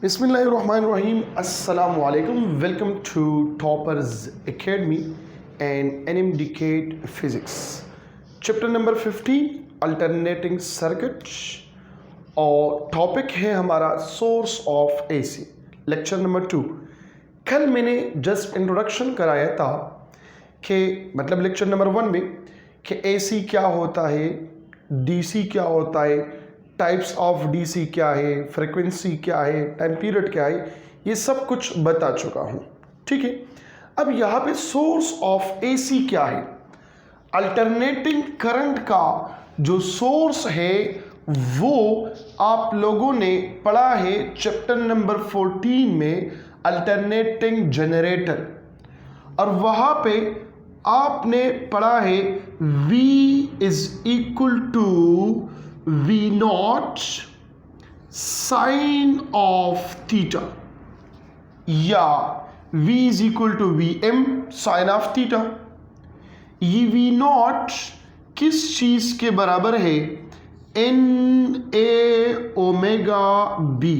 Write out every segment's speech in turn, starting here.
Bismillahirrahmanirrahim. Assalamu alaikum. Welcome to Toppers Academy and NMDK Physics. Chapter number 15 Alternating Circuits और topic है हमारा source of AC. Lecture number 2. कल मैंने just introduction कराया था कि मतलब लेक्चर नंबर 1 में कि एसी क्या होता है, डीसी क्या होता है, टाइप्स ऑफ डीसी क्या है, फ्रीक्वेंसी क्या है, टाइम पीरियड क्या है, ये सब कुछ बता चुका हूँ. ठीक है. अब यहाँ पे सोर्स ऑफ एसी क्या है. अल्टरनेटिंग करंट का जो सोर्स है वो आप लोगों ने पढ़ा है चैप्टर नंबर 14 में अल्टरनेटिंग जनरेटर, और वहाँ पे आपने पढ़ा है V is equal to V nought sine of theta या V is equal to VM sine of theta. ये V नॉट किस चीज के बराबर है? NA omega B.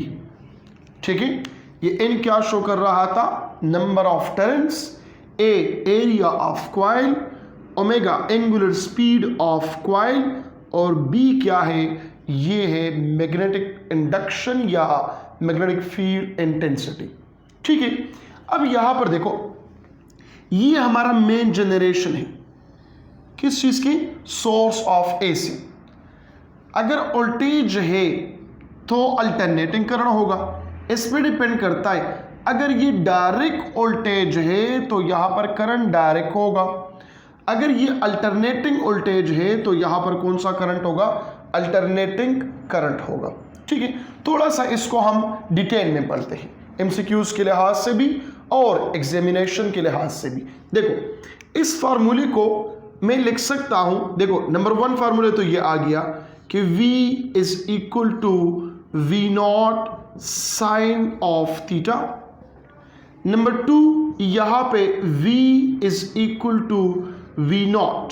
ठीक है. ये N क्या शो कर रहा था? Number of turns, A area of coil, omega angular speed of coil, और B क्या है? ये है मैग्नेटिक इंडक्शन या मैग्नेटिक फील्ड इंटेंसिटी. ठीक है. अब यहां पर देखो, ये हमारा मेन जनरेशन है किस चीज की? Source of AC. अगर वोल्टेज है तो अल्टरनेटिंग करंट होगा. इस पे डिपेंड करता है. अगर ये डायरेक्ट वोल्टेज है तो यहां पर करंट डायरेक्ट होगा. अगर ये अल्टरनेटिंग वोल्टेज है तो यहां पर कौन सा करंट होगा? अल्टरनेटिंग करंट होगा. ठीक है. थोड़ा सा इसको हम डिटेल में पढ़ते हैं, एमसीक्यूज के लिहाज से भी और एग्जामिनेशन के लिहाज से भी. देखो, इस फार्मूले को मैं लिख सकता हूं. देखो, नंबर 1 फार्मूले तो ये आ गया कि V is equal to V nought sine of theta. Number 2 यहां पे V is equal to V nought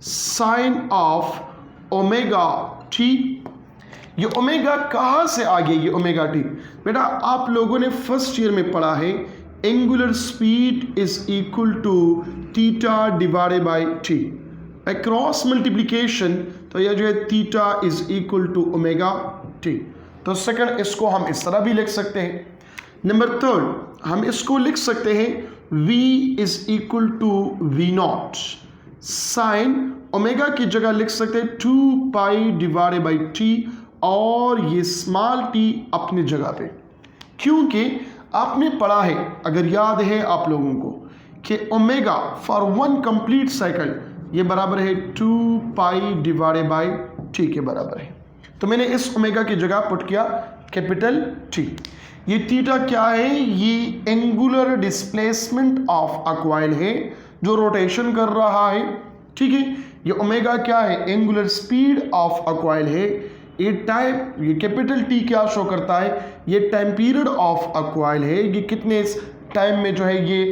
sine of omega t. ये ओमेगा कहां से आ गया? ये ओमेगा टी बेटा आप लोगों ने फर्स्ट ईयर में पढ़ा है. Angular speed is equal to theta divided by t. Across multiplication तो यह जो है theta is equal to omega t. तो सेकंड इसको हम इस तरह भी लिख सकते हैं. नंबर 3 हम इसको लिख सकते हैं V is equal to V nought sine omega की जगह लिख सकते हैं 2 पाई डिवाइडेड बाई टी, और ये स्मॉल टी अपनी जगह पे, क्योंकि आपने पढ़ा है, अगर याद है आप लोगों को, कि ओमेगा फॉर 1 कंप्लीट साइकिल ये बराबर है 2 पाई डिवाइडेड बाई टी के बराबर है. तो मैंने इस ओमेगा की जगह पुट किया कैपिटल टी. ये थीटा क्या है? ये angular displacement of a coil है जो रोटेशन कर रहा है. ठीक है. ये ओमेगा क्या है? Angular speed of a coil है. ये टाइम, ये कैपिटल टी क्या शो करता है? ये time period of a coil है. ये कितने टाइम में जो है ये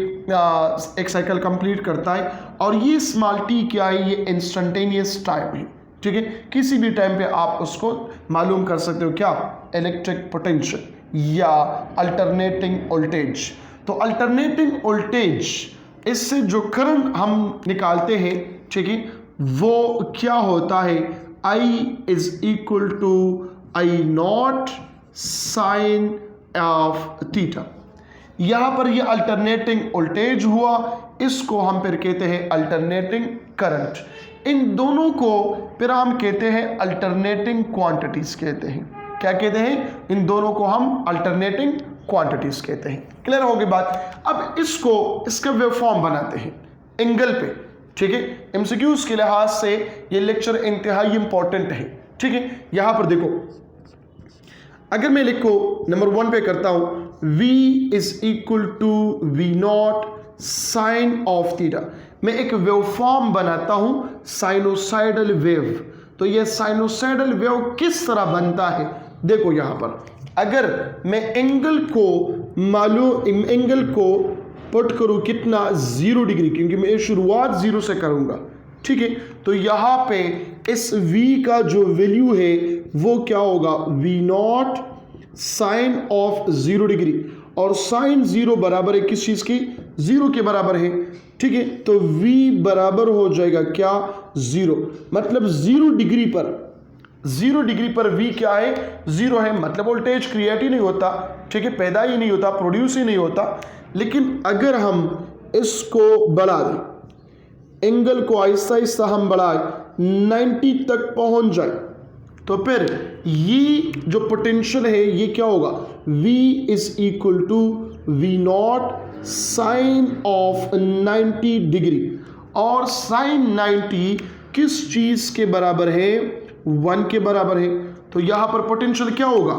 एक साइकिल कंप्लीट करता है. और ये स्मॉल टी क्या है? ये इंस्टेंटेनियस टाइम है. ठीक है. किसी भी टाइम पे आप उसको मालूम कर सकते हो क्या? इलेक्ट्रिक पोटेंशियल या अल्टरनेटिंग वोल्टेज. तो अल्टरनेटिंग वोल्टेज, इससे जो करंट हम निकालते हैं, ठीक है, वो क्या होता है? I is equal to I nought sine of theta. यहां पर ये अल्टरनेटिंग वोल्टेज हुआ, इसको हम फिर कहते हैं अल्टरनेटिंग करंट. इन दोनों को फिर हम कहते हैं अल्टरनेटिंग क्वांटिटीज कहते हैं. क्या कहते हैं? इन दोनों को हम अल्टरनेटिंग क्वांटिटीज कहते हैं. क्लियर होगी बात? अब इसको, इसका वेवफॉर्म बनाते हैं एंगल पे. ठीक है. एमसीक्यूज के लिहाज से ये लेक्चर इंतहाई इंपॉर्टेंट है. ठीक है. यहां पर देखो, अगर मैं लिखो नंबर 1 पे करता हूं V is equal to V nought sine of theta. मैं एक वेवफॉर्म बनाता हूं, साइनोसाइडल वेव. तो ये साइनोसाइडल वेव किस तरह बनता है? देखो यहां पर अगर मैं एंगल को पुट करूं कितना? 0 डिग्री, क्योंकि मैं शुरुआत 0 से करूंगा. ठीक है. तो यहां पे इस V का जो वैल्यू है वो क्या होगा? V nought sine of 0 degree, और साइन 0 बराबर है किस चीज की, 0 के बराबर है। ठीक है, तो v बराबर हो जाएगा क्या, 0। मतलब 0 डिग्री पर v क्या है, 0 है। मतलब वोल्टेज क्रिएट ही नहीं होता, ठीक है, पैदा ही नहीं होता, प्रोड्यूस ही नहीं होता। लेकिन अगर हम इसको बढ़ा दें, एंगल को आहिस्ता आहिस्ता हम बढ़ाए 90 तक पहुंच जाए, तो फिर ये जो पोटेंशियल है ये क्या होगा, v is equal to we not sine of 90 degree. और साइन 90 किस चीज के बराबर है, 1 के बराबर है। तो यहां पर पोटेंशियल क्या होगा,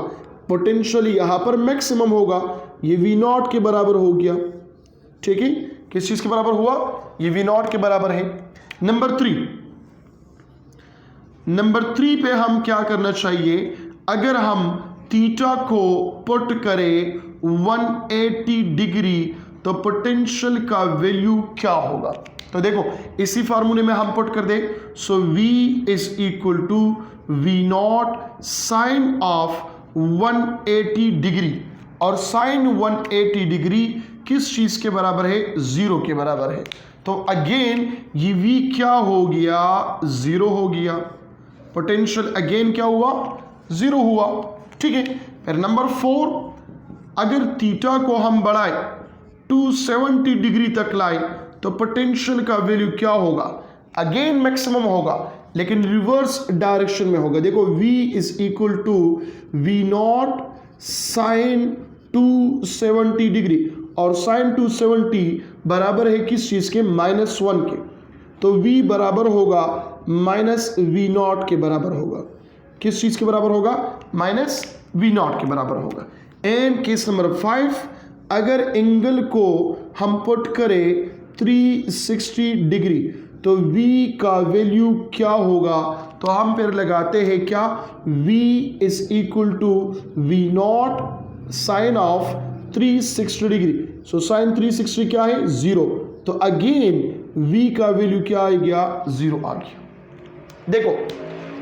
पोटेंशियल यहां पर मैक्सिमम होगा, ये वी नॉट के बराबर हो गया। ठीक है, किस चीज के बराबर हुआ, ये वी नॉट के बराबर है। नंबर 3 पे हम क्या करना चाहिए, अगर हम थीटा को पुट करें 180 डिग्री तो पोटेंशियल का वैल्यू क्या होगा। तो देखो इसी फार्मूले में हम पुट कर दे, so v is equal to we not sine of 180 degree, और साइन 180 डिग्री किस चीज के बराबर है, 0 के बराबर है। तो अगेन ये v क्या हो गया, 0 हो गया। पोटेंशियल अगेन क्या हुआ, 0 हुआ। ठीक है, फिर नंबर 4, अगर थीटा को हम बढ़ाए 270 डिग्री तक लाए तो पोटेंशियल का वैल्यू क्या होगा, अगेन मैक्सिमम होगा, लेकिन रिवर्स डायरेक्शन में होगा। देखो v is equal to we not sine 270 degree, और साइन 270 बराबर है किस चीज के, -1 के। तो v बराबर होगा माइनस वी नॉट के बराबर होगा। किस चीज के बराबर होगा, -v0 के बराबर होगा। एंड केस नंबर 5, अगर एंगल को हम पुट करें 360 डिग्री तो v का वैल्यू क्या होगा, तो हम फिर लगाते हैं क्या, v is equal to we not sine of 360 degree. So sine 360 क्या है, 0। तो अगेन v का वैल्यू क्या आ गया, 0 आ गया। देखो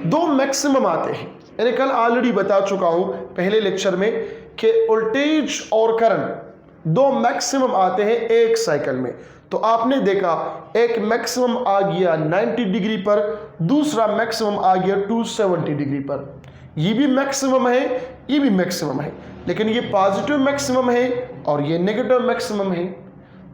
दो मैक्सिमम आते हैं, मैंने कल ऑलरेडी बता चुका हूं पहले लेक्चर में कि वोल्टेज और करंट दो मैक्सिमम आते हैं एक साइकिल में। तो आपने देखा एक मैक्सिमम आ गया 90 डिग्री पर, दूसरा मैक्सिमम आ गया 270 डिग्री पर। ये भी मैक्सिमम है, ये भी मैक्सिमम है, लेकिन ये पॉजिटिव मैक्सिमम है और ये नेगेटिव मैक्सिमम है।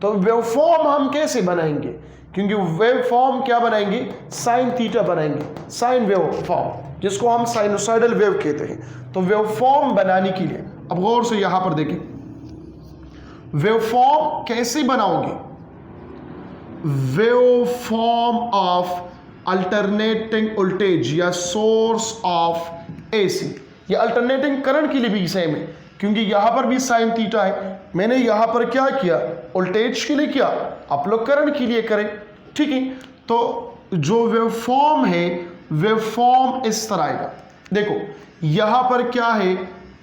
तो वेवफॉर्म हम कैसे बनाएंगे, क्योंकि वेव फॉर्म क्या बनाएंगे, साइन थीटा बनाएंगे, साइन वेव फॉर्म, जिसको हम साइनोसाइडल वेव कहते हैं। तो वेव फॉर्म बनाने के लिए अब गौर से यहां पर देखें, वेव फॉर्म कैसे बनाओगे, wave form of alternating voltage या सोर्स ऑफ एसी, ये अल्टरनेटिंग करंट के लिए भी सेम है, क्योंकि यहां पर भी साइन थीटा है। मैंने यहां पर क्या किया, वोल्टेज के लिए किया, आप लोग करंट के लिए करें। ठीक है, तो जो वेवफॉर्म है, वेवफॉर्म इस तरह आएगा। देखो यहां पर क्या है,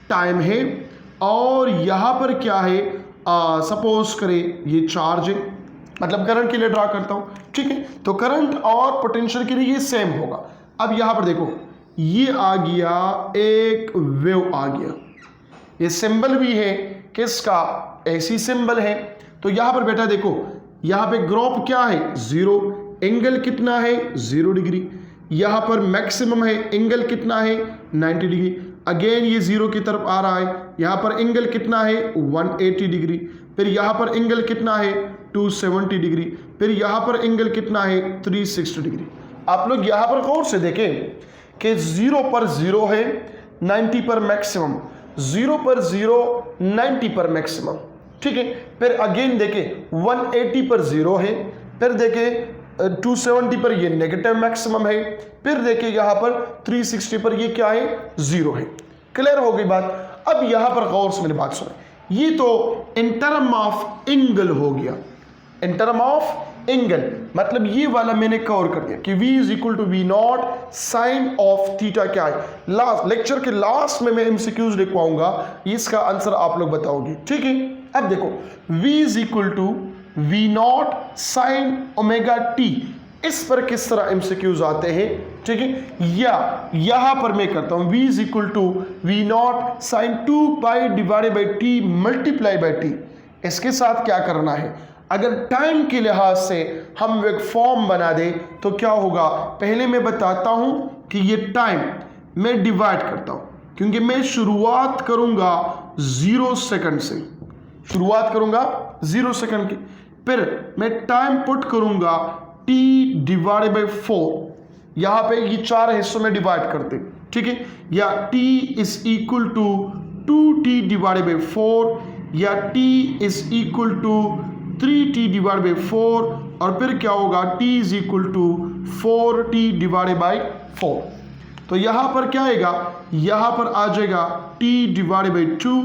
टाइम है, और यहां पर क्या है, सपोज करें ये चार्ज है, मतलब करंट के लिए ड्रा करता हूं। ठीक है, तो करंट और पोटेंशियल के लिए ये सेम होगा। अब यहां पर देखो ये आ गया, एक वेव आ गया, ये सिंबल भी है किसका, ऐसी सिंबल है। तो यहां पर बेटा देखो, यहां पे ग्रुप क्या है, 0, एंगल कितना है, 0 डिग्री। यहां पर मैक्सिमम है, एंगल कितना है, 90 डिग्री। अगेन ये 0 की तरफ आ रहा है, यहां पर एंगल कितना है, 180 डिग्री। फिर यहां पर एंगल कितना है, 270 डिग्री। फिर यहां पर एंगल कितना है, 360 डिग्री। आप लोग यहां पर गौर से देखें कि 0 पर 0 है, 90 पर मैक्सिमम, 0 पर 0, 90 पर मैक्सिमम। ठीक है, फिर अगेन देखें 180 पर 0 है, फिर देखें 270 पर ये नेगेटिव मैक्सिमम है, फिर देखें यहां पर 360 पर ये क्या है, 0 है। क्लियर हो गई बात। अब यहां पर गौर से मेरी बात सुने, ये तो इन टर्म ऑफ एंगल हो गया, इन टर्म ऑफ एंगल, मतलब ये वाला मैंने कवर कर दिया कि v is equal to we not sine of theta क्या है। लास्ट लेक्चर के लास्ट में मैं एमसीक्यूज लिखवाऊंगा, इसका आंसर आप लोग बताओगे। ठीक है, अब देखो v is equal to we not sine omega t, इस पर किस तरह एमसीक्यूज आते हैं, ठीक है। या यहां पर मैं करता हूं v is equal to we not sine 2 pi divided by T multiply by t. इसके साथ क्या करना है, अगर टाइम के लिहाज से हम एक फॉर्म बना दे तो क्या होगा, पहले मैं बताता हूं कि ये टाइम मैं डिवाइड करता हूं, क्योंकि मैं शुरुआत करूंगा 0 सेकंड से, शुरुआत करूंगा 0 सेकंड की, फिर मैं टाइम पुट करूंगा t डिवाइडेड बाई 4। यहां पे ये 4 हिस्सों में डिवाइड करते, ठीक है, या t is equal to 2t divided by 4, या t is equal to 3t divide by 4, और फिर क्या होगा t is equal to 4t divided by 4। तो यहां पर क्या आएगा, यहां पर आ जाएगा t डिवाइडेड बाई 2,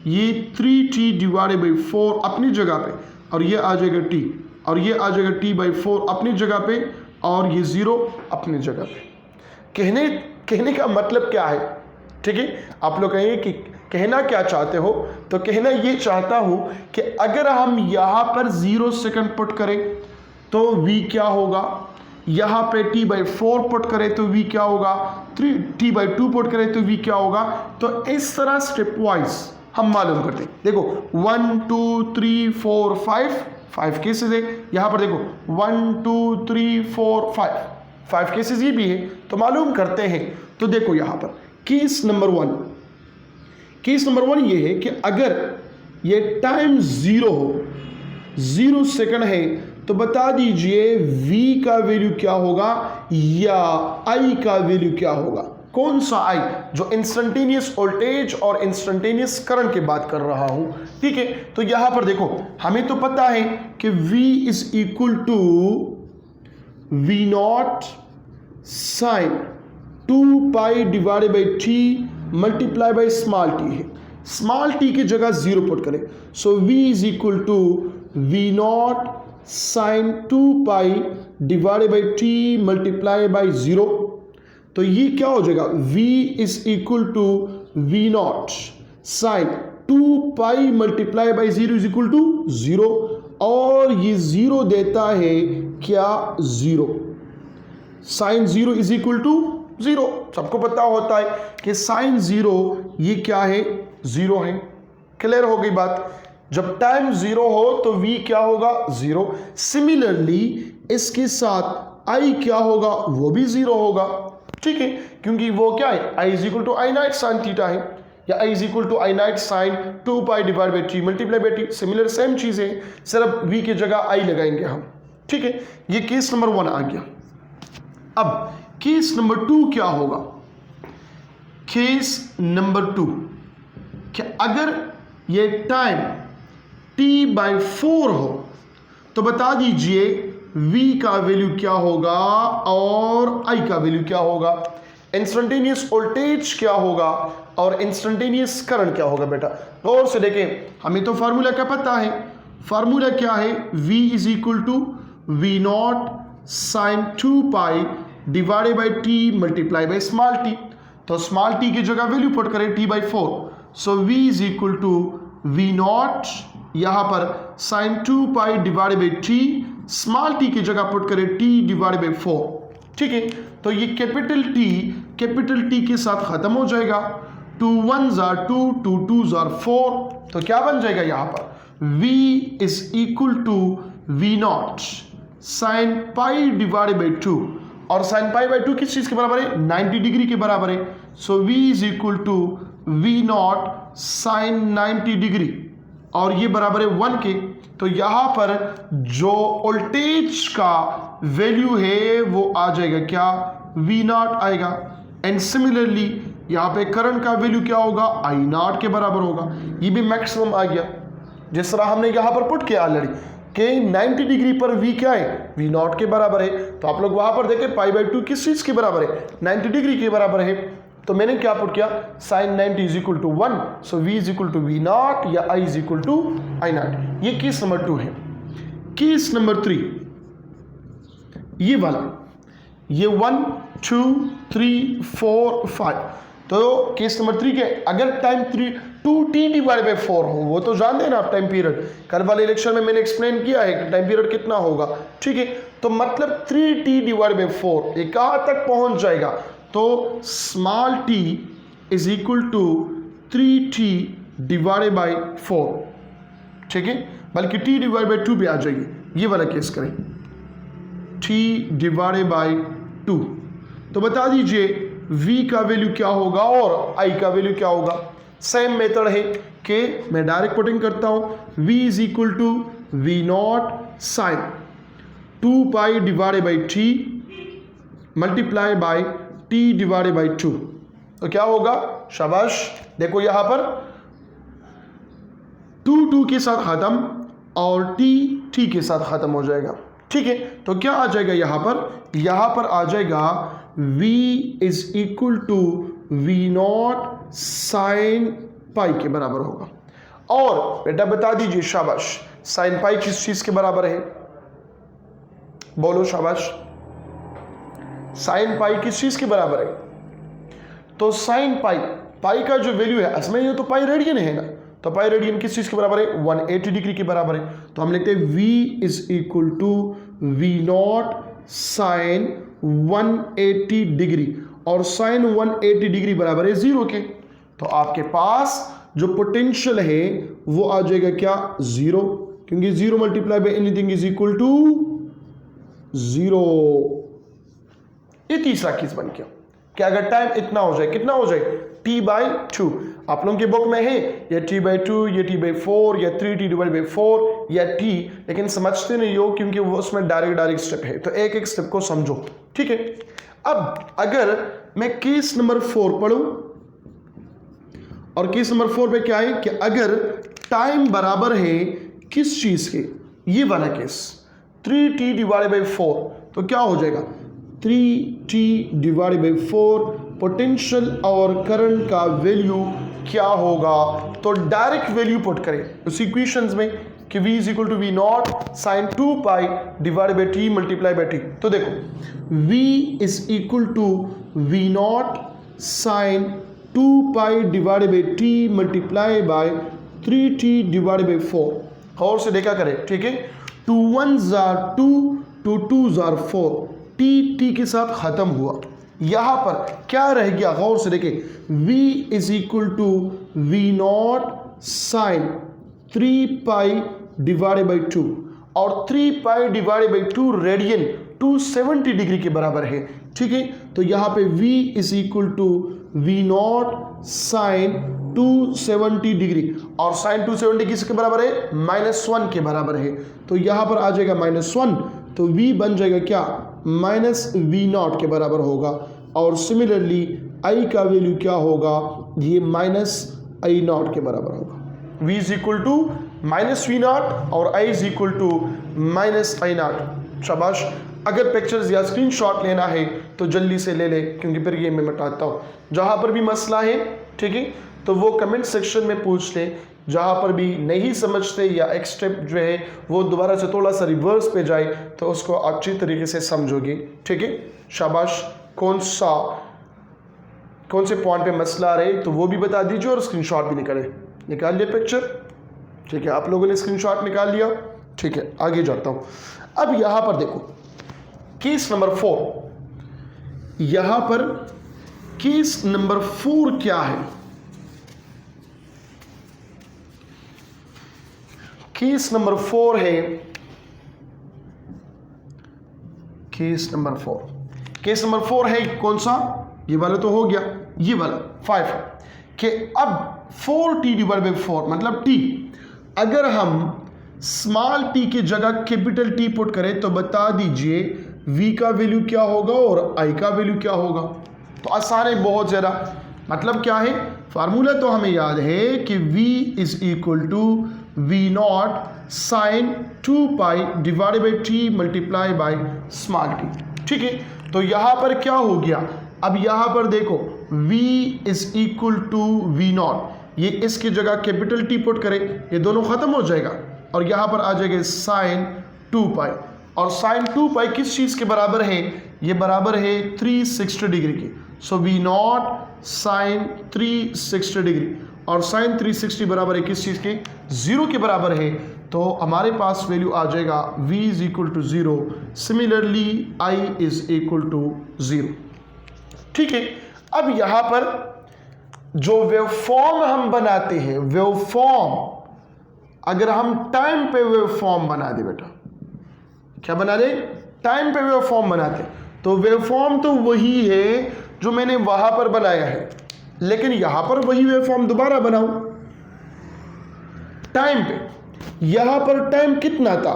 ये 3t डिवाइडेड बाई 4 अपनी जगह पे, और ये आ जाएगा t, और ये आ जाएगा t बाई 4 अपनी जगह पे, और ये 0 अपनी जगह पे। कहने का मतलब क्या है, ठीक है। आप लोग कहेंगे कि कहना क्या चाहते हो, तो कहना ये चाहता हूं कि अगर हम यहां पर 0 सेकंड पुट करें तो v क्या होगा, यहां पे t बाई 4 पुट करें तो v क्या होगा, t बाई 2 पुट करें तो v क्या होगा। तो इस तरह स्टेप वाइज हम मालूम करते हैं। देखो 1 2 3 4 5 केसेस है, यहां पर देखो 1 2 3 4 5 केसेस ये भी है, तो मालूम करते हैं। तो देखो यहां पर केस नंबर 1 ये है कि अगर ये टाइम 0 हो, 0 सेकंड है, तो बता दीजिए v का वैल्यू क्या होगा या i का वैल्यू क्या होगा। कौन सा i, जो इंस्टेंटेनियस वोल्टेज और इंस्टेंटेनियस करंट की बात कर रहा हूं, ठीक है। तो यहां पर देखो हमें तो पता है कि v is equal to we not sine 2 pi divided by T multiply by small t है, स्मॉल टी की जगह 0 पुट करें, so v is equal to we not sine 2 pi divided by T multiply by 0। तो ये क्या हो जाएगा, v is equal to we not sine 2 pi multiply by 0 is equal to 0, और ये 0 देता है क्या, 0। साइन 0 इज इक्वल टू 0, सबको पता होता है कि साइन 0 ये क्या है, 0 है। क्लियर हो गई बात। जब टाइम 0 हो तो v क्या होगा, 0। सिमिलरली इसके साथ i क्या होगा, वो भी 0 होगा, ठीक है, क्योंकि वो क्या है, i is equal to I nought sine theta है, या i is equal to I nought sine 2 pi divide by T multiply by t. Similar same चीज है, सिर्फ v की जगह i लगाएंगे हम, ठीक है। ये केस नंबर 1 आ गया। अब केस नंबर 2 क्या होगा, केस नंबर 2 कि अगर ये टाइम t बाई 4 हो, तो बता दीजिए v का वैल्यू क्या होगा और i का वैल्यू क्या होगा, इंस्टेंटेनियस वोल्टेज क्या होगा और इंस्टेंटेनियस करंट क्या होगा। बेटा गौर से देखें, हमें तो फार्मूला क्या पता है, फार्मूला क्या है, v is equal to we not sine 2 pi divided by T multiply by small t. तो स्मॉल टी की जगह वैल्यू पुट करें t by 4, so v is equal to we nought, यहां पर sine 2 pi divided by T, small t की जगह put करें t divided by 4, ठीक है। तो ये कैपिटल T के साथ खत्म हो जाएगा, 2 1s are 2, 2 2s are 4। तो क्या बन जाएगा यहां पर, v is equal to we not sine pi divided by 2, और साइन पाई बाई 2 किस चीज के बराबर है, 90 डिग्री के बराबर है। So v is equal to we not sine 90 degree, और ये बराबर है 1 के। तो यहां पर जो वोल्टेज का वैल्यू है वो आ जाएगा क्या, वी नॉट आएगा। एंड सिमिलरली यहां पे करंट का वैल्यू क्या होगा, आई नॉट के बराबर होगा। ये भी मैक्सिमम आ गया, जिस तरह हमने यहां पर पुट किया ऑलरेडी कि 90 डिग्री पर v क्या है, वी नॉट के बराबर है। तो आप लोग वहां पर देखें पाई बाई 2 किस चीज के बराबर है, 90 डिग्री के बराबर है। तो मैंने क्या पुट किया, sine 90 is equal to 1, so v is equal to we nought या i is equal to I nought. ये केस नंबर 2 है। केस नंबर 3 ये वाला, ये 1 2 3 4 5। तो केस नंबर 3 के अगर टाइम 2t डिवाइड बाई 4 हो, वो तो जानते हैं ना आप टाइम पीरियड, कल वाले लेक्चर में मैंने एक्सप्लेन किया है कि टाइम पीरियड कितना होगा, ठीक है। तो मतलब 3t डिवाइड बाई 4 ये कहाँ तक पहुंच जाएगा, तो small t is equal to 3t divide by 4, ठीक है, बल्कि t डिवाइड बाई 2 भी आ जाएगी, ये वाला केस करें t डिवाइड बाई 2। तो बता दीजिए v का वैल्यू क्या होगा और i का वैल्यू क्या होगा। सेम मेथड है कि मैं डायरेक्ट पुटिंग करता हूं, v is equal to we not sine 2 pi divide by t multiply by t divide by 2। तो क्या होगा, शाबाश, देखो यहां पर 2 के साथ खत्म और t के साथ खत्म हो जाएगा, ठीक है। तो क्या आ जाएगा यहां पर आ जाएगा v is equal to we not sine pi के बराबर होगा। और बेटा बता दीजिए, शाबाश, साइन पाई किस चीज के बराबर है, बोलो शाबाश, साइन पाई किस चीज के बराबर है। तो साइन पाई का जो वैल्यू है, इसमें ये तो पाई रेडियन है ना, तो पाई रेडियन किस चीज के बराबर है, 180 डिग्री के बराबर है। तो हम लिखते हैं v is equal to we not sine 180 degree, और साइन 180 डिग्री बराबर है 0 के। तो आपके पास जो पोटेंशियल है वो आ जाएगा क्या, 0, क्योंकि 0 multiply by anything is equal to 0। ये तीसरा केस बन गया कि अगर टाइम इतना हो जाए, कितना हो जाए, t/2। आप लोगों के बुक में है या t/2 या t/4 या 3t डिवाइड बाई 4 या t, लेकिन समझते नहीं हो क्योंकि वो उसमें डायरेक्ट स्टेप है। तो एक एक स्टेप को समझो, ठीक है। अब अगर मैं केस नंबर 4 पढ़ूं, और केस नंबर 4 पे क्या है कि अगर टाइम बराबर है किस चीज के, ये वाला केस 3t डिवाइड बाई 4, तो क्या हो जाएगा, 3t डिवाइड बाई 4 पोटेंशियल और करंट का वैल्यू क्या होगा। तो डायरेक्ट वैल्यू पुट करें उस इक्वेशंस में कि v is equal to we not sine 2 pi divide by t multiply by t। तो देखो v is equal to we not sine 2 pi divide by t multiply by 3t divide by 4। और से देखा करें, ठीक है, 2 1s are 2, 2 2s are 4, t के साथ खत्म हुआ। यहां पर क्या रह गया, गौर से देखें, v is equal to we not sine 3 pi divide by 2, और 3 pi divide by 2 radian 270 degree के बराबर है, ठीक है। तो यहां पे v is equal to we not sine 270 degree, और साइन 270 किसके बराबर है, -1 के बराबर है। तो यहां पर आ जाएगा -1, तो v बन जाएगा क्या, -v0 के बराबर होगा। और सिमिलरली i का वैल्यू क्या होगा, ये -i0 के बराबर होगा। v is equal to -v0 और i is equal to -i0। शाबाश। अगर पिक्चर्स या स्क्रीनशॉट लेना है तो जल्दी से ले ले, क्योंकि फिर ये मैं मिटाता हूँ। जहाँ पर भी मसला है, ठीक है, तो वो कमेंट सेक्शन में पूछ ले। जहाँ पर भी नहीं समझते या एक स्टेप जो है वो दोबारा से थोड़ा सा रिवर्स पे जाए तो उसको अच्छी तरीके से समझोगे, ठीक है। शाबाश। कौन से पॉइंट पे मसला आ रहे तो वो भी बता दीजिए, और स्क्रीनशॉट भी निकाल लिया पिक्चर, ठीक है। आप लोगों ने स्क्रीनशॉट निकाल लिया, ठीक है। आगे जाता हूँ। अब यहाँ पर देखो केस नंबर 4, यहाँ पर केस नंबर 4 क्या है, केस नंबर 4 है, केस नंबर 4 है कौन सा, ये वाला तो हो गया, ये वाला 5 कि अब 4t डिवाइड बाई 4 मतलब t, अगर हम स्मॉल t की जगह कैपिटल T पुट करें तो बता दीजिए v का वैल्यू क्या होगा और i का वैल्यू क्या होगा। तो आसान है बहुत ज़्यादा। मतलब क्या है, फार्मूला तो हमें याद है कि v is equal to we not sine 2 pi divide by t multiply by small t, ठीक है। तो यहाँ पर क्या हो गया, अब यहाँ पर देखो v is equal to we naught, ये इसकी जगह कैपिटल T पुट करें, ये दोनों खत्म हो जाएगा, और यहाँ पर आ जाएगा साइन 2 पाई, और साइन 2 पाई किस चीज़ के बराबर है, ये बराबर है 360 डिग्री के। So v not sine 360 degree, और साइन 360 बराबर है किस चीज़ के, 0 के बराबर है, तो हमारे पास वैल्यू आ जाएगा v is equal to 0, similarly i is equal to 0। ठीक है, अब यहां पर जो वेवफॉर्म हम बनाते हैं, वेवफॉर्म अगर हम टाइम पे वेवफॉर्म बना दे बेटा, क्या बना दे, टाइम पे वेवफॉर्म बनाते, तो वेवफॉर्म तो वही है जो मैंने वहां पर बनाया है, लेकिन यहां पर वही वेवफॉर्म दोबारा बनाऊं टाइम पे। यहां पर टाइम कितना था,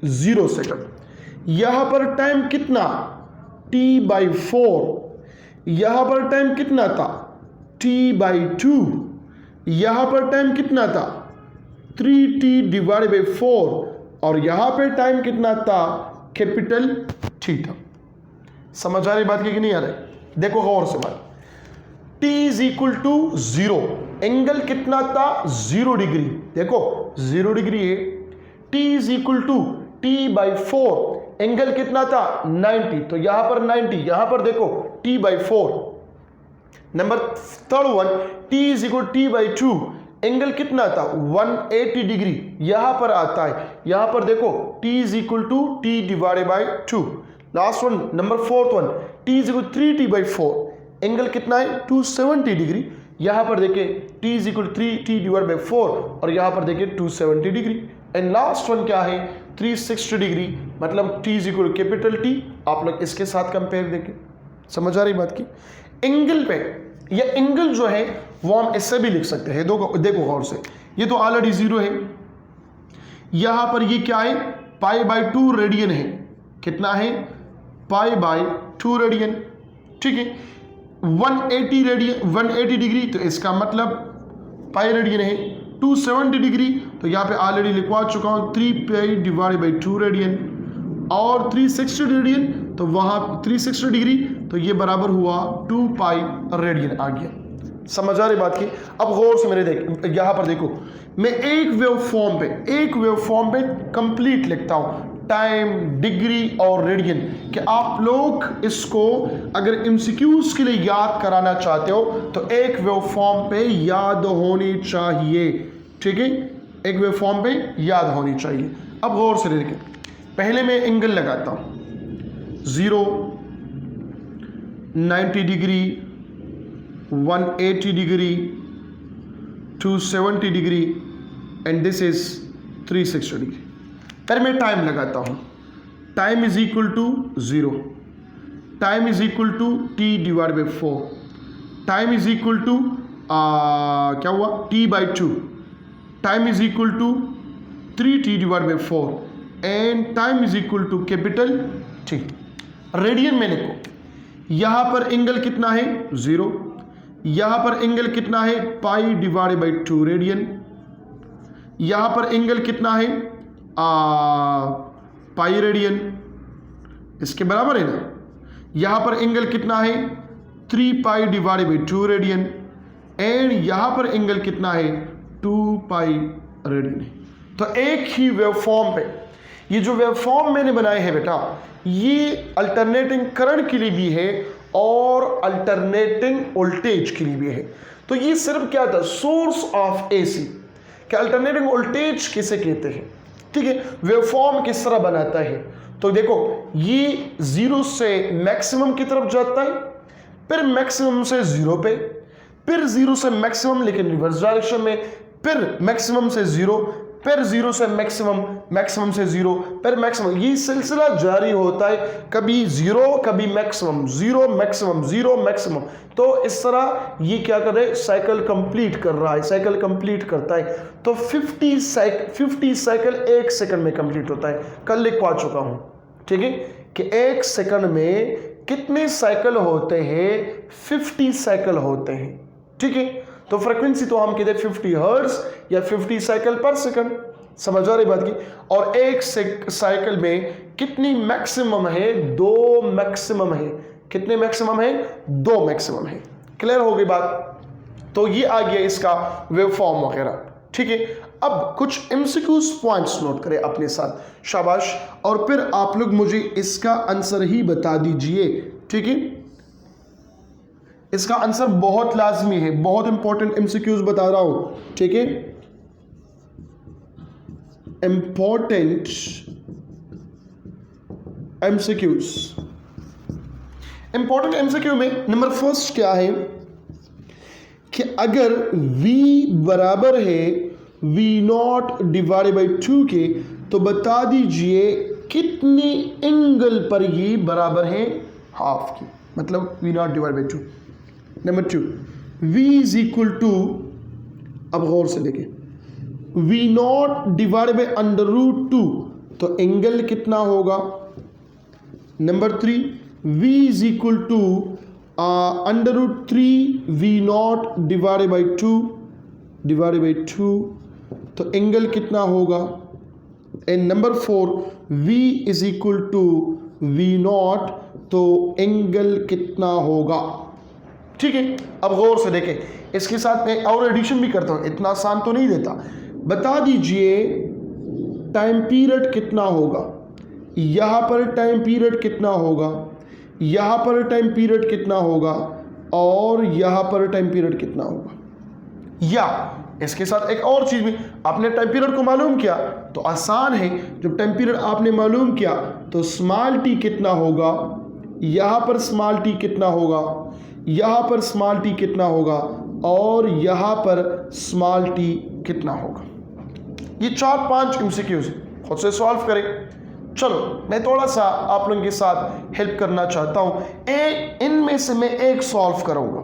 0 सेकंड। यहां पर टाइम कितना, t/4। यहां पर टाइम कितना था, t/2। यहां पर टाइम कितना था, 3t/4। और यहां पे टाइम कितना था, कैपिटल थीटा। समझ आ रही बात की कि नहीं आ रही, देखो गौर से बात। t is equal to 0, angle कितना था, 0 डिग्री, देखो 0 डिग्री है। t is equal to t/4, angle कितना था, 90, तो यहां पर 90, यहां पर देखो t/4। Number third one, t is equal t/2, angle कितना था, 180 डिग्री, यहां पर आता है, यहां पर देखो t is equal to t/2। Last one, number fourth one, t is equal 3t/4, angle कितना है, 270 डिग्री, यहां पर देखिए t इज इक्वल 3t/4 और यहां पर देखिए 270 डिग्री। एंड लास्ट वन क्या है, 360 डिग्री, मतलब t is equal capital T। आप लोग इसके साथ कंपेयर देखिए, समझ आ रही बात की। एंगल पे, ये एंगल जो है वो हम इससे भी लिख सकते हैं, देखो गौर से, ये तो ऑलरेडी 0 है, यहां पर ये क्या है, π/2 रेडियन है, कितना है, π/2 रेडियन। ठीक है, 180 रेडियन, 180 डिग्री, तो इसका मतलब पाई रेडियन है। 270 डिग्री, तो यहाँ पे ऑलरेडी लिखवा चुका हूँ 3π/2 रेडियन। और 360 रेडियन, तो वहाँ 360 डिग्री, तो ये बराबर हुआ 2π रेडियन आ गया। समझ आ रही बात की। अब गौर से मेरे देख, यहाँ पर देखो, मैं एक वेवफॉर्म पे कंप्लीट लिखता हूँ, टाइम, डिग्री और रेडियन, कि आप लोग इसको अगर एमसीक्यूज के लिए याद कराना चाहते हो तो एक वेवफॉर्म पे याद होनी चाहिए। ठीक है, एक वेवफॉर्म पे याद होनी चाहिए। अब गौर से देखें, पहले मैं एंगल लगाता हूं, 0, 90 degree, 180 degree, 270 degree and this is 360 degree. फिर मैं टाइम लगाता हूं, time is equal to 0, time is equal to t/4, time is equal to क्या हुआ, t/2, time is equal to 3t/4 and time is equal to capital T। Radian में लिखो, यहां पर एंगल कितना है, 0, यहां पर एंगल कितना है, π/2 रेडियन, यहां पर एंगल कितना है, पाई रेडियन, इसके बराबर है ना। यहां पर एंगल कितना है, 3π/2 रेडियन एंड यहां पर एंगल कितना है, 2π रेडियन है। तो एक ही वेवफॉर्म पे, ये जो वेवफॉर्म मैंने बनाए हैं बेटा, ये अल्टरनेटिंग करंट के लिए भी है और अल्टरनेटिंग वोल्टेज के लिए भी है। तो ये सिर्फ क्या था, सोर्स ऑफ एसी। क्या अल्टरनेटिंग वोल्टेज किसे कहते हैं, ठीक है, वेवफॉर्म किस तरह बनाता है। तो देखो, ये 0 से मैक्सिमम की तरफ जाता है, फिर मैक्सिमम से 0 पे, फिर 0 से मैक्सिमम लेकिन रिवर्स डायरेक्शन में, फिर मैक्सिमम से 0, फिर 0 से मैक्सिमम, मैक्सिमम से 0, फिर मैक्सिमम। ये सिलसिला जारी होता है, कभी 0, कभी मैक्सिमम, 0 मैक्सिमम, 0 मैक्सिमम। तो इस तरह ये क्या कर रहे हैं, साइकिल कंप्लीट कर रहा है, साइकिल कंप्लीट करता है। तो 50 साइकिल 1 सेकंड में कंप्लीट होता है। कल लिखवा चुका हूं, ठीक है, कि 1 सेकंड में कितने साइकिल होते हैं, 50 साइकिल होते हैं। ठीक है, तो फ्रीक्वेंसी तो हम कहते हैं 50 हर्ट्ज या 50 साइकिल पर सेकंड। समझ आ रही बात की। और एक साइकिल में कितनी मैक्सिमम है, 2 मैक्सिमम है। कितने मैक्सिमम है, 2 मैक्सिमम है। क्लियर हो गई बात। तो ये आ गया इसका वेवफॉर्म वगैरह। ठीक है, अब कुछ एमसीक्यूज पॉइंट्स नोट करें अपने साथ, शाबाश। और फिर आप लोग मुझे इसका आंसर ही बता दीजिए। ठीक है, इसका आंसर बहुत लाजमी है, बहुत इंपॉर्टेंट एमसीक्यूज बता रहा हूं, ठीक है। इंपॉर्टेंट एमसीक्यूज, इंपॉर्टेंट एमसीक्यू में नंबर फर्स्ट क्या है कि अगर v बराबर है v0 डिवाइडेड बाई 2 के, तो बता दीजिए कितने एंगल पर ये बराबर है हाफ की, मतलब v0 divide by 2। Number 2, v is equal to, अब गौर से देखें, v0 divide by under root 2, तो एंगल कितना होगा। Number 3, v is equal to under root 3 v0 divided by 2, तो एंगल कितना होगा। And number 4, v is equal to v0, तो एंगल कितना होगा। ठीक है, अब गौर से देखें, इसके साथ मैं और एडिशन भी करता हूं, इतना आसान तो नहीं देता। बता दीजिए टाइम पीरियड कितना होगा, यहां पर टाइम पीरियड कितना होगा, यहां पर टाइम पीरियड कितना होगा, और यहां पर टाइम पीरियड कितना होगा। या इसके साथ एक और चीज भी, आपने टाइम पीरियड को मालूम किया तो आसान है, जब टाइम पीरियड आपने मालूम किया तो स्मॉल टी कितना होगा, यहां पर स्मॉल टी कितना होगा, यहां पर स्मॉल टी कितना होगा, और यहां पर स्मॉल टी कितना होगा। ये 4-5 एमसीक्यूज खुद से सॉल्व करें। चलो मैं थोड़ा सा आप लोगों के साथ हेल्प करना चाहता हूं, एक इनमें से मैं एक सॉल्व कराऊंगा।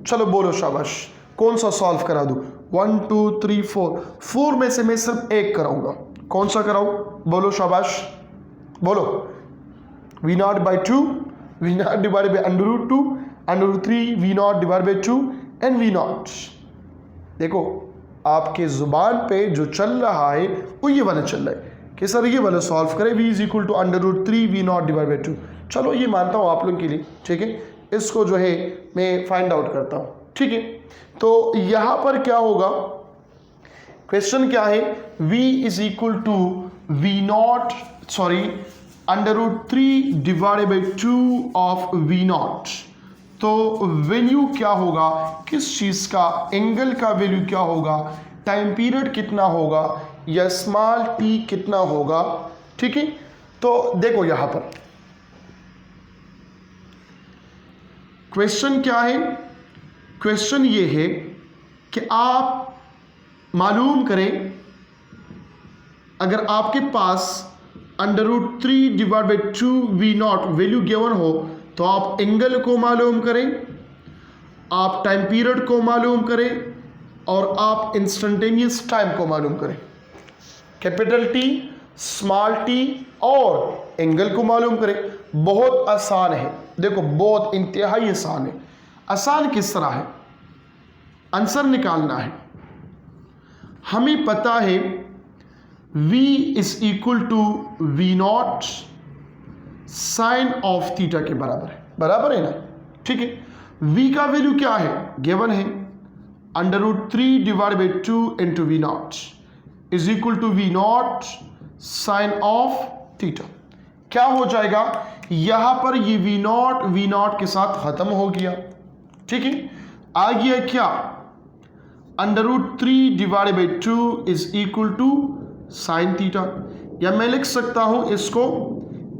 चलो बोलो शाबाश, कौन सा सॉल्व करा दूं। 1 2 3 4 में से मैं सिर्फ एक कराऊंगा। कौन सा कराऊं, बोलो शाबाश, बोलो। v0 by 2, v0 divide by under root 2, under root 3 v0 divide by 2 and v0। देखो आपके जुबान पे जो चल रहा है वो ये वाला चल रहा है कि सर ये वाला सॉल्व करें, v is equal to under root 3 v0 divide by 2। चलो ये मानता हूँ आप लोगों के लिए, ठीक है। इसको जो है मैं फाइंड आउट करता हूँ, ठीक है। तो यहाँ पर क्या होगा, क्वेश्चन क्या है, v is equal to v0 sorry under root 3 divided by 2 of v0। तो वैल्यू क्या होगा, किस चीज का, एंगल का वैल्यू क्या होगा, टाइम पीरियड कितना होगा, या स्मॉल टी कितना होगा, ठीक है। तो देखो यहां पर क्वेश्चन क्या है, क्वेश्चन ये है कि आप मालूम करें, अगर आपके पास under root 3 divide by 2 v0 value given हो, तो आप एंगल को मालूम करें, आप टाइम पीरियड को मालूम करें, और आप इंस्टेंटेनियस टाइम को मालूम करें। कैपिटल टी, स्मॉल टी और एंगल को मालूम करें। बहुत आसान है, देखो बहुत इंतहाई आसान है। आसान किस तरह है, आंसर निकालना है। हमें पता है v is equal to v0 sine of theta के बराबर है ना, ठीक है। v का वैल्यू क्या है, गिवन है under root 3 divide by 2 into v0 is equal to v0 sine of theta. क्या हो जाएगा, यहां पर ये v0 के साथ खत्म हो गया, ठीक है। आ गया क्या, under root 3 divide by 2 is equal to sine theta, या मैं लिख सकता हूं इसको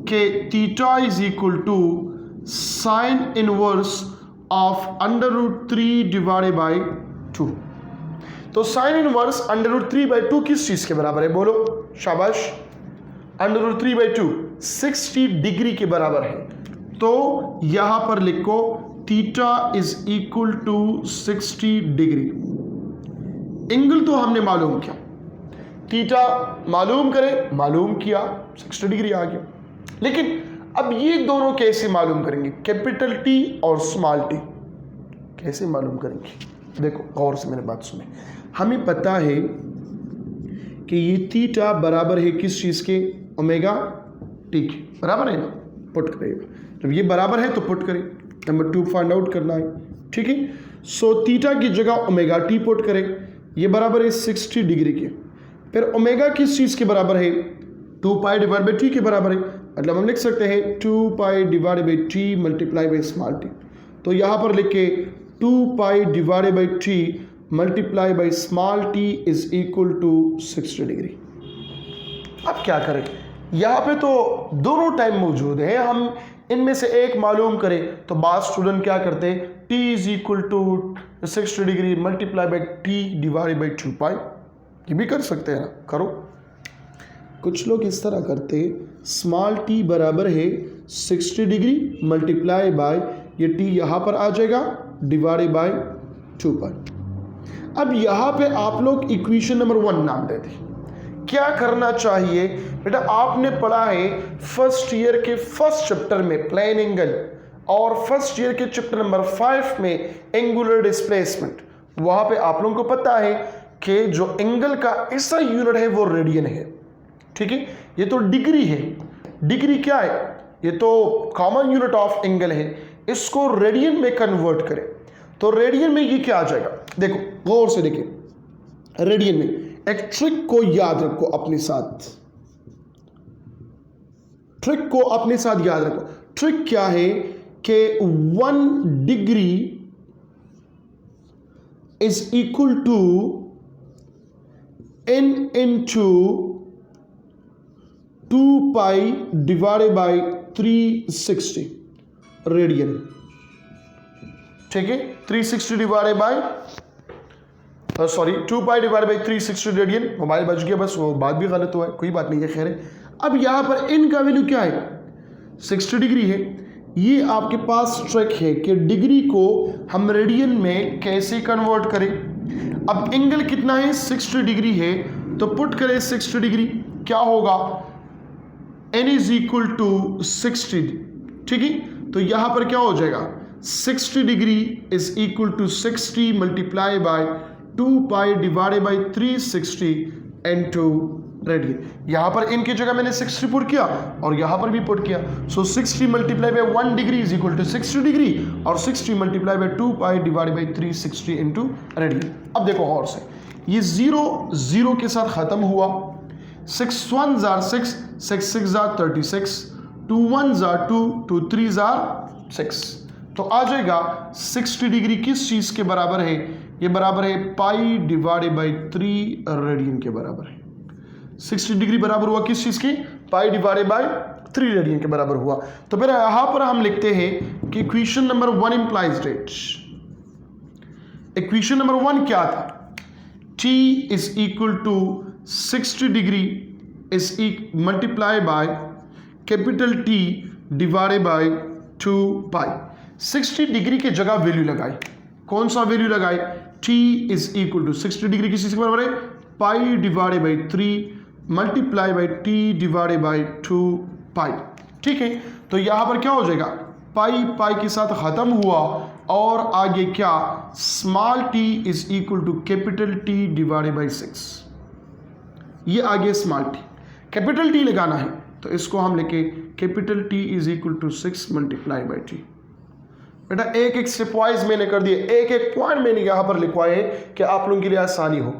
कि theta is equal to sine inverse of under root 3 divided by 2। तो sine inverse under root 3 by 2 किस चीज के बराबर है, बोलो शाबाश। अंडर रूट 3 बाई 2 60 डिग्री के बराबर है। तो यहां पर लिखो theta is equal to 60 degree. Angle तो हमने मालूम किया, थीटा मालूम करें, मालूम किया 60 डिग्री आ गया। लेकिन अब ये दोनों कैसे मालूम करेंगे, कैपिटल टी और स्मॉल टी कैसे मालूम करेंगे। देखो गौर से मेरी बात सुने, हमें पता है कि ये थीटा बराबर है किस चीज के, ओमेगा टी के बराबर है ना, पुट करेगा। जब ये बराबर है तो पुट करें। नंबर 2 फाइंड आउट करना है, ठीक है। सो थीटा की जगह ओमेगा टी पुट करें, ये बराबर है 60 डिग्री के। फिर ओमेगा किस चीज के बराबर है, 2 पाई डिवाइड बाई टी के बराबर है। मतलब हम लिख सकते हैं 2 pi divide by T multiply by small t. तो यहाँ पर लिखे 2 pi divided by T multiply by small t is equal to 60 degree. अब क्या करें, यहाँ पे तो दोनों टाइम मौजूद है, हम इनमें से एक मालूम करें तो बाद स्टूडेंट क्या करते हैं, t is equal to 60 degree multiply by t divide by 2 pi, ये भी कर सकते हैं ना, करो। कुछ लोग इस तरह करते, स्मॉल t बराबर है 60 डिग्री मल्टीप्लाई बाय ये t यहाँ पर आ जाएगा डिवाइड बाय 2 पाई। अब यहाँ पे आप लोग इक्वेशन नंबर 1 नाम दे दें। क्या करना चाहिए बेटा, आपने पढ़ा है फर्स्ट ईयर के फर्स्ट चैप्टर में प्लेन एंगल और फर्स्ट ईयर के चैप्टर नंबर 5 में एंगुलर डिस्प्लेसमेंट। वहां पे आप लोगों को पता है कि जो एंगल का ऐसा यूनिट है वो रेडियन है, ठीक है। ये तो डिग्री है, डिग्री क्या है, ये तो कॉमन यूनिट ऑफ एंगल है, इसको रेडियन में कन्वर्ट करें तो रेडियन में ये क्या आ जाएगा, देखो गौर से देखिए। रेडियन में एक ट्रिक को याद रखो अपने साथ, ट्रिक को अपने साथ याद रखो। ट्रिक क्या है कि 1 degree is equal to n into 2 pi divided by 360 radian, ठीक है। 360 divided by 2 pi divide by 360 radian. Mobile बच गया, बस वो बात भी गलत हुआ है, कोई बात नहीं है, खैर है। अब यहाँ पर इन का वैल्यू क्या है, 60 डिग्री है। ये आपके पास ट्रिक है कि डिग्री को हम रेडियन में कैसे कन्वर्ट करें। अब एंगल कितना है, 60 डिग्री है, तो पुट करें 60 डिग्री, क्या होगा, n इज इक्वल टू 60, ठीक है। तो यहाँ पर क्या हो जाएगा, 60 degree is equal to 60 multiply by 2 pi divided by 360 into radian. यहां पर इनकी जगह मैंने 60 पुट किया और यहां पर भी पुट किया। So 60 multiply by 1 degree is equal to 60 degree और 60 multiply by 2 pi divided by 360 into radian. अब देखो और से, ये 0 0 के साथ खत्म हुआ, 6 1s are 6, 6 6s are 36, 2 1s are 2, 2 3s are 6। तो आ जाएगा 60 डिग्री किस चीज के बराबर है, ये बराबर है पाई डिवाइडेड बाई 3 रेडियन के बराबर है। 60 डिग्री बराबर हुआ किस चीज की, पाई डिवाइडेड बाई 3 रेडियन के बराबर हुआ। तो फिर यहां पर हम लिखते हैं कि equation number 1 implies that. Equation number 1 क्या था, t is equal to 60 degree is multiply by capital T divided by 2 pi. 60 degree की जगह वैल्यू लगाई, कौन सा वैल्यू लगाए, t is equal to 60 degree किस चीज के बराबर है, pi divided by 3 multiply by t divided by 2 pi, ठीक है। तो यहां पर क्या हो जाएगा, पाई पाई के साथ खत्म हुआ और आगे क्या, small t is equal to capital T divided by 6। ये आगे स्मॉल t, कैपिटल T लगाना है तो इसको हम लिखे capital T is equal to 6 multiply by t। बेटा एक एक स्टेप वाइज मैंने कर दिया, एक एक पॉइंट मैंने यहां पर लिखवाए कि आप लोगों के लिए आसानी हो।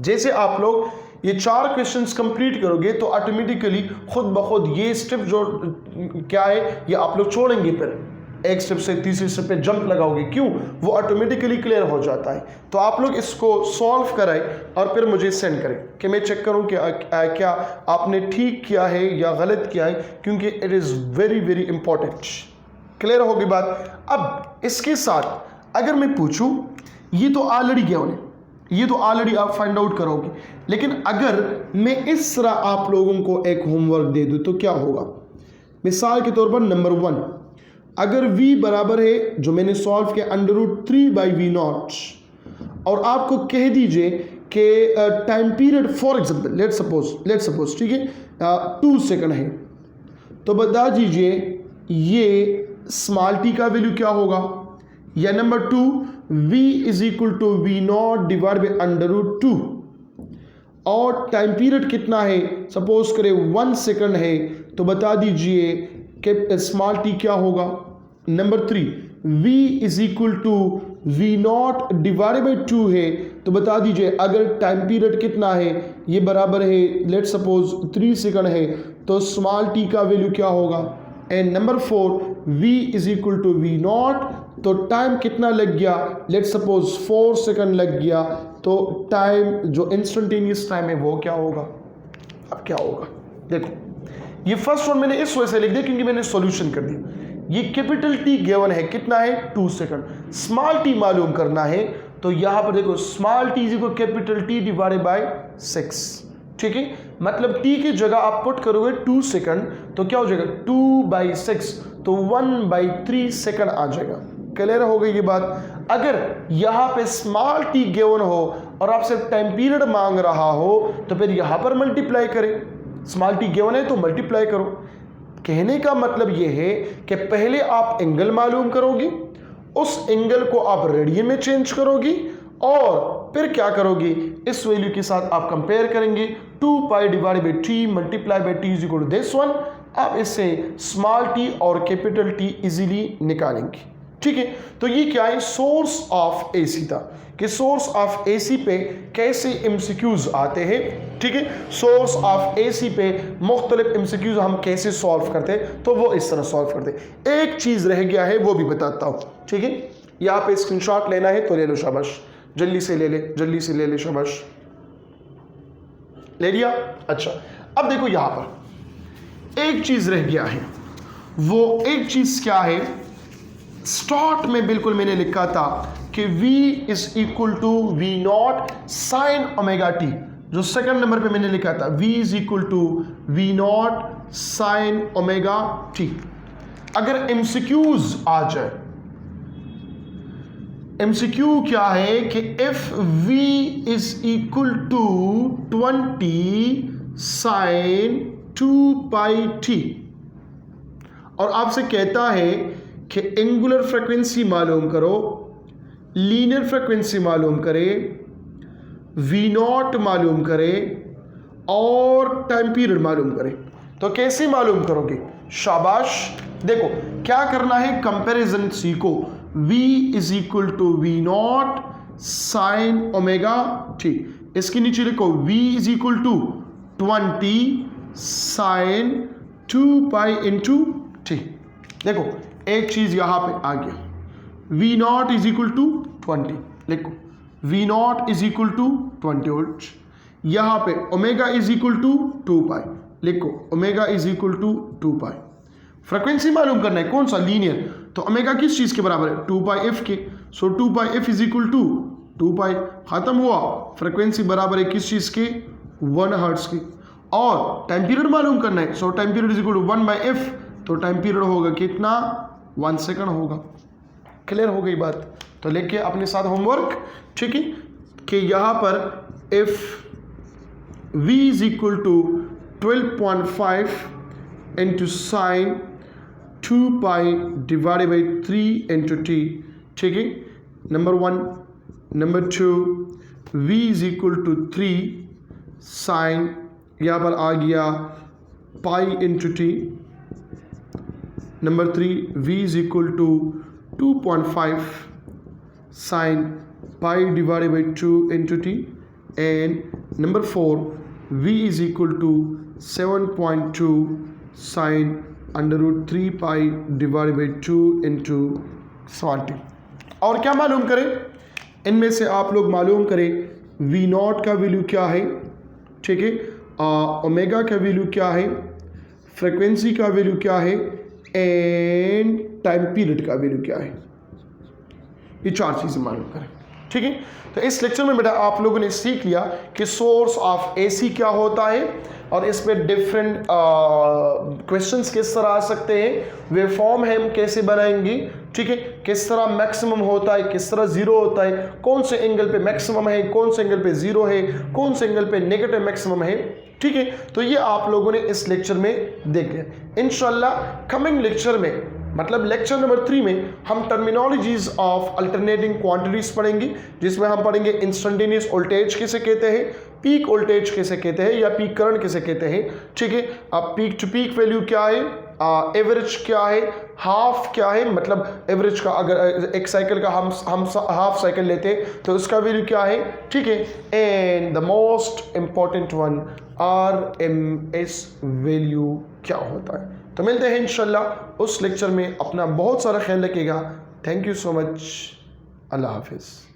जैसे आप लोग ये 4 क्वेश्चंस कंप्लीट करोगे तो ऑटोमेटिकली खुद ब खुद ये स्टेप जो क्या है ये आप लोग छोड़ेंगे, फिर एक स्टेप से तीसरे स्टेप पे जंप लगाओगे, क्यों, वो ऑटोमेटिकली क्लियर हो जाता है। तो आप लोग इसको सॉल्व कराएं और फिर मुझे सेंड करें कि मैं चेक करूं कि क्या आपने ठीक किया है या गलत किया है, क्योंकि it is very very important. Clear होगी बात। अब इसके साथ अगर मैं पूछूं, ये तो ऑलरेडी क्या होने, ये तो ऑलरेडी आप फाइंड आउट करोगे, लेकिन अगर मैं इस तरह आप लोगों को एक होमवर्क दे दूं तो क्या होगा। मिसाल के तौर पर नंबर 1, अगर v बराबर है जो मैंने सॉल्व किया √3/v0 और आपको कह दीजिए कि time period for example let suppose ठीक है 2 सेकंड है, तो बता दीजिए ये स्मॉल t का वैल्यू क्या होगा, या number 2 v is equal to v0 divide by √2 और टाइम पीरियड कितना है, सपोज करें 1 सेकंड है, तो बता दीजिए कि स्मॉल t क्या होगा। Number 3 v is equal to v0 divide by 2 है, तो बता दीजिए अगर टाइम पीरियड कितना है, ये बराबर है लेट सपोज 3 सेकंड है, तो स्मॉल t का वैल्यू क्या होगा। And number 4 v is equal to v0 तो टाइम कितना लग गया, लेट्स सपोज 4 सेकंड लग गया, तो टाइम जो इंस्टेंटेनियस टाइम है वो क्या होगा। अब क्या होगा, देखो ये फर्स्ट वन मैंने इस वजह से लिख दिया क्योंकि मैंने सॉल्यूशन कर दिया। ये कैपिटल टी गिवन है, कितना है 2 सेकंड। स्मॉल टी मालूम करना है, तो यहां पर देखो small t is equal capital T divided by 6, ठीक है। मतलब टी की जगह आप पुट करोगे 2 सेकंड, तो क्या हो जाएगा 2/6, तो 1/3 सेकंड आ जाएगा। क्लियर हो गई ये बात। अगर यहां पे स्मॉल टी गिवन हो और आपसे टाइम पीरियड मांग रहा हो, तो फिर यहां पर मल्टीप्लाई करें। स्मॉल टी गिवन है तो मल्टीप्लाई करो। कहने का मतलब यह है कि पहले आप एंगल मालूम करोगे, उस एंगल को आप रेडियन में चेंज करोगी और फिर क्या करोगे, इस वैल्यू के साथ आप कंपेयर करेंगे। 2 divide by T multiply by t is equal to this one. आप इससे स्मॉल टी और कैपिटल टी इजीली निकालेंगे, ठीक है। तो ये क्या है, सोर्स ऑफ एसी था कि सोर्स ऑफ एसी पे कैसे एमसीक्यूज आते हैं, ठीक है। सोर्स ऑफ एसी पे मुख्तलिफ एमसीक्यूज हम कैसे सॉल्व करते हैं, तो वो इस तरह सॉल्व करते हैं। एक चीज रह गया है वो भी बताता हूं, ठीक है। यहाँ पे स्क्रीनशॉट लेना है तो ले लो, शाबाश, जल्दी से ले ले, जल्दी से ले ले, शाबाश, ले लिया। अच्छा, अब देखो यहां पर एक चीज रह गया है, वो एक चीज क्या है, स्टार्ट में बिल्कुल मैंने लिखा था कि v is equal to we not sine omega t. जो सेकंड नंबर पे मैंने लिखा था v is equal to we not sine omega t. अगर एमसीक्यूज आ जाए, एमसीक्यू क्या है कि if v is equal to 20 sine 2πt और आपसे कहता है कि एंगुलर फ्रीक्वेंसी मालूम करो, लीनियर फ्रीक्वेंसी मालूम करे, वी नॉट मालूम करे और टाइम पीरियड मालूम करे, तो कैसे मालूम करोगे, शाबाश। देखो क्या करना है, कंपैरिजन सीखो। v is equal to we not sine omega T, इसके नीचे लिखो v is equal to 20 sine 2π into T. देखो एक चीज यहां पे आ गया, v naught is equal to 20, लिखो v naught is equal to 20 volt. यहां पे ओमेगा इज इक्वल टू 2π, लिखो omega is equal to 2π। Frequency मालूम करना है, कौन सा, लीनियर, तो ओमेगा किस चीज के बराबर है, 2πf के। सो 2πf इज इक्वल टू 2π, खत्म हुआ। फ्रीक्वेंसी बराबर है किस चीज के, 1 हर्ट्ज के। और टाइम पीरियड मालूम करना है, so time period is equal to 1/f, तो टाइम पीरियड होगा कितना, 1 सेकंड होगा। क्लियर हो गई बात। तो लेके अपने साथ होमवर्क, ठीक है, कि यहां पर if v is equal to 12.5 into sine 2π divided by 3 into T, ठीक है, number 1। Number 2, v is equal to 3 sine, यहां पर आ गया pi into T. Number 3, v is equal to 2.5 sine pi divided by 2 into T. And number 4, v is equal to 7.2 sine √3π divided by 2 into small T. और क्या मालूम करें, इनमें से आप लोग मालूम करें v नॉट का वैल्यू क्या है, ठीक है, ओमेगा का वैल्यू क्या है, फ्रीक्वेंसी का वैल्यू क्या है एंड टाइम पीरियड का वैल्यू क्या है। ये 4 चीजें मालूम करें, ठीक है। तो इस लेक्चर में बेटा आप लोगों ने सीख लिया कि सोर्स ऑफ एसी क्या होता है और इस पे डिफरेंट क्वेश्चंस किस तरह आ सकते हैं, वे फॉर्म है हम कैसे बनाएंगे, ठीक है, किस तरह मैक्सिमम होता है, किस तरह जीरो होता है, कौन से एंगल पे मैक्सिमम है, कौन से एंगल पे जीरो है, कौन से एंगल पे नेगेटिव मैक्सिमम है, ठीक है। तो ये आप लोगों ने इस लेक्चर में देख लिया। इंशाल्लाह कमिंग लेक्चर में, मतलब लेक्चर नंबर 3 में हम टर्मिनोलॉजीज ऑफ अल्टरनेटिंग क्वांटिटीज पढ़ेंगे, जिसमें हम पढ़ेंगे इंस्टेंटेनियस वोल्टेज किसे कहते हैं, पीक वोल्टेज किसे कहते हैं या पीक करंट किसे कहते हैं, ठीक है। अब पीक टू पीक वैल्यू क्या है, एवरेज क्या है, हाफ क्या है, मतलब एवरेज का अगर एक साइकिल का हम हाफ साइकिल लेते तो उसका वैल्यू क्या है, ठीक है। And the most important one RMS value क्या होता है। तो मिलते हैं इंशाल्लाह उस लेक्चर में। अपना बहुत सारा ख्याल रखिएगा। Thank you so much. अल्लाह हाफिज़।